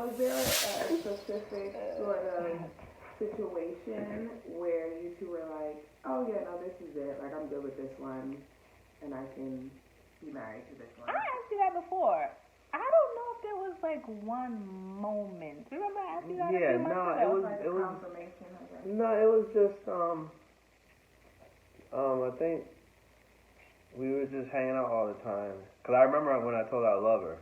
was there a specific sort of situation where you two were like, oh yeah, no, this is it. Like, I'm good with this one, and I can be married to this one? I asked you that before. I don't know if there was like one moment. Remember I asked you that? Yeah, It was confirmation. No, it was just I think we were just hanging out all the time. Cause I remember when I told her I love her,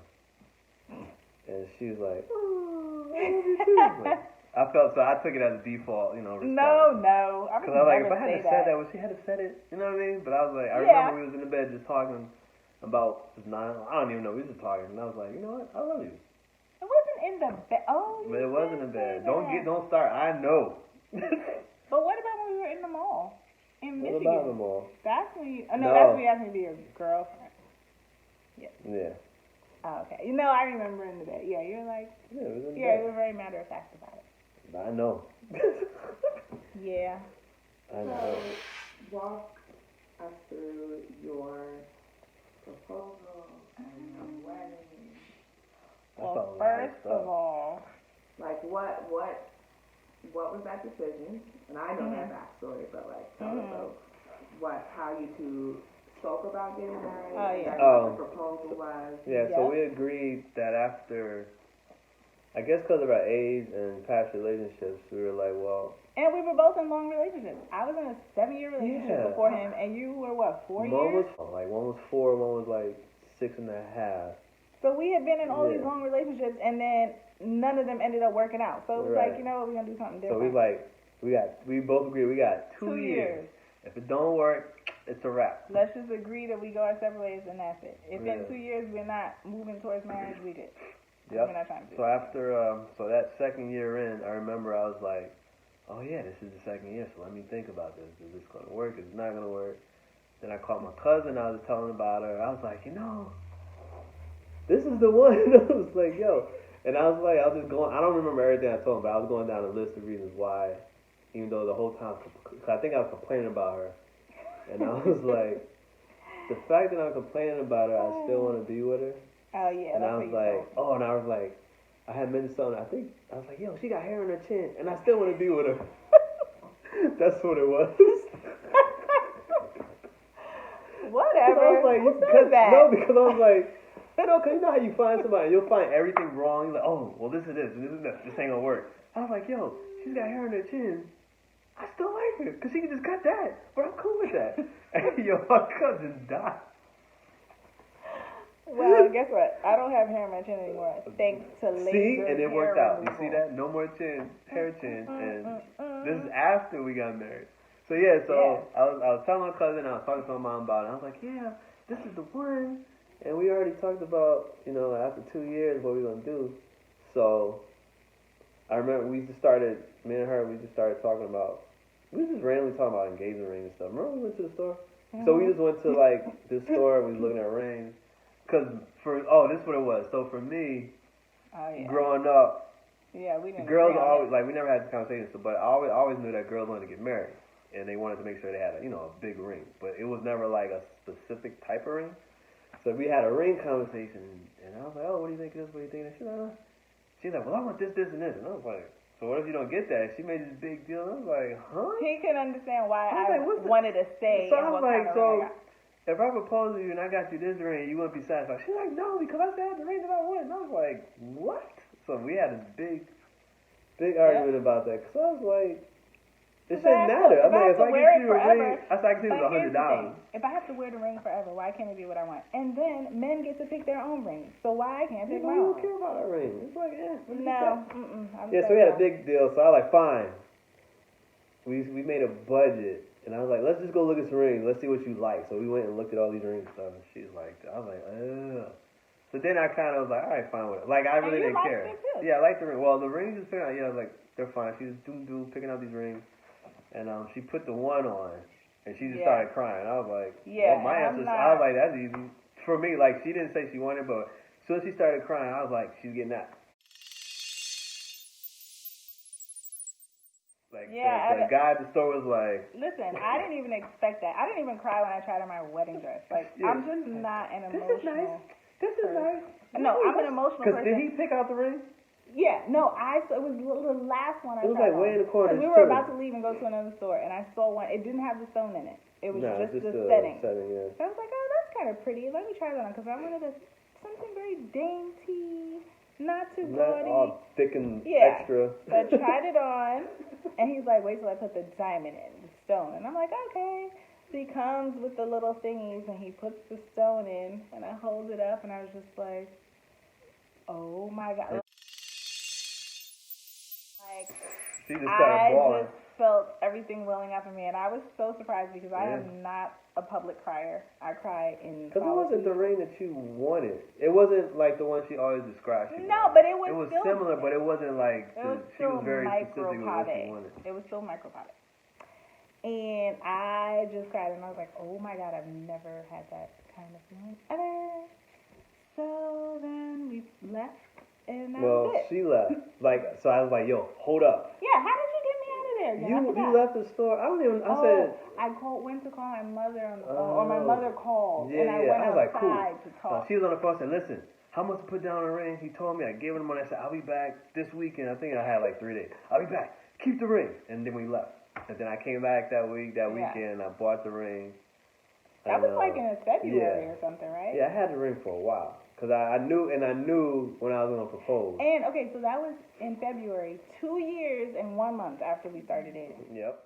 and she was like, "Oh, I love you too." Like, I took it as a default, response. No. Cause I was like, if I hadn't said that, would she had to said it? You know what I mean? But I was like, I remember we was in the bed just talking about I don't even know. We was just talking, and I was like, you know what? I love you. It wasn't in the bed. Oh, but it wasn't in the bed. Don't start. I know. But what about when we were in the mall in Michigan? What about the mall? That's when you. Oh, no, that's when you asked me to be your girlfriend. Yeah. Oh, okay. I remember in the bed. Yeah, you were like. Yeah, it was in the bed. You were very matter of fact about it. I know. Yeah. I know. So, walk us through your proposal and your wedding. Well, first of all, like what was that decision? And I know that backstory, but like tell us about how you two spoke about getting married. What the proposal was. Yeah, so we agreed that after, I guess because of our age and past relationships, we were like, well. And we were both in long relationships. I was in a 7-year relationship before him, and you were what, 4 years? One was 4, one was like 6.5. So we had been in all these long relationships, and then none of them ended up working out. So it was like, we're gonna do something different. So we both agreed we got 2 years. If it don't work, it's a wrap. Let's just agree that we go our separate ways, and that's it. If in 2 years we're not moving towards marriage, we good. Yep. So after that second year in, I remember I was like, oh yeah, this is the second year, so let me think about this. Is this gonna work? Is it not gonna work? Then I called my cousin. I was telling about her. I was like, this is the one. I was like, yo. And I was just going, I don't remember everything I told him, but I was going down a list of reasons why, even though the whole time, cause I think I was complaining about her. And I was like, the fact that I'm complaining about her, I still want to be with her. Oh, yeah. And I was like, I had mentioned something, I was like, yo, she got hair on her chin, and I still want to be with her. That's what it was. Whatever. I was like, who said that? No, because I was like, cause you know how you find somebody, you'll find everything wrong. You're like, oh, well, this is this, and this is that. This ain't gonna work. I was like, yo, she's got hair on her chin. I still like her, cause she can just cut that. But I'm cool with that. And yo, my cousin died. Well, guess what? I don't have hair on my chin anymore. Thanks to laser. See, and it worked out. Removal. You see that? No more hair chin, and this is after we got married. So I was telling my cousin, I was talking to my mom about it. I was like, yeah, this is the one. And we already talked about, after 2 years, what we were gonna do. So I remember me and her, we just started talking about. We just randomly talking about engagement rings and stuff. Remember we went to the store? Mm-hmm. So we just went to this store. We was looking at rings. This is what it was. So for me, growing up, we didn't. Girls always we never had this conversation. But I always knew that girls wanted to get married, and they wanted to make sure they had a big ring. But it was never like a specific type of ring. So we had a ring conversation, and I was like, oh, what do you think of this? What do you think of this? She's like, well, I want this, this, and this. And I was like, so what if you don't get that? She made this big deal. And I was like, huh? He couldn't understand why I wanted to say. So I was like, if I propose to you and I got you this ring, you wouldn't be satisfied. She's like, no, because I said the ring that I want. And I was like, what? So we had a big argument about that. Because I was like, it shouldn't matter. I mean, if I get you a ring, I can see it was $100. If I have to wear the ring forever, why can't it be what I want? And then men get to pick their own rings. So why I can't pick my own? You don't care about that ring. It's like, no. So we had a big deal. So I was like, fine. We made a budget. And I was like, let's just go look at some rings. Let's see what you like. So we went and looked at all these rings and stuff. And she was like, I was like, ugh. So then I kind of was like, all right, fine with it. Like, I really didn't care. Yeah, I like the ring. Well, the rings just picking out, I was like, they're fine. She was picking out these rings. And she put the one on. And she just started crying. I was like, my answer, I was like, that's easy. For me, like, she didn't say she wanted, but as soon as she started crying, I was like, she's getting that. Like, the guy at the store was like... Listen, I didn't even expect that. I didn't even cry when I tried on my wedding dress. Like, I'm just not an emotional... This is nice. No, I'm an emotional person. Because did he pick out the ring? Yeah, no, it was the last one I tried. It was like way in the corner. We were about to leave and go to another store, and I saw one. It didn't have the stone in it. It was just the setting. Yeah. So I was like, oh, that's kind of pretty. Let me try that on, because I wanted something very dainty, not too gaudy. All thick and extra. So I tried it on, and he's like, wait till I put the diamond in, the stone. And I'm like, okay. So he comes with the little thingies, and he puts the stone in, and I hold it up, and I was just like, oh my God. Like, she just started bawling. I just felt everything welling up in me, and I was so surprised because I am not a public crier. I cry in because it wasn't the ring that you wanted. It wasn't like the one she always described. No, but it was still similar, but it wasn't like she was very specific with what she wanted. It was still micropodic. And I just cried, and I was like, oh my God, I've never had that kind of feeling ever. So then we left. And that was it. She left. So I was like, yo, hold up. Yeah, how did you get me out of there? You left the store. I said. I went to call my mother on the phone, or my mother called, and I went was outside to talk. She was on the phone and said, listen, how much to put down the ring? He told me. I gave him the money. I said, I'll be back this weekend. I think I had like 3 days. I'll be back. Keep the ring. And then we left. And then I came back that weekend, and I bought the ring. That was like in February or something, right? Yeah, I had the ring for a while. Because I knew when I was going to propose. And, okay, so that was in February, 2 years and 1 month after we started dating. Yep.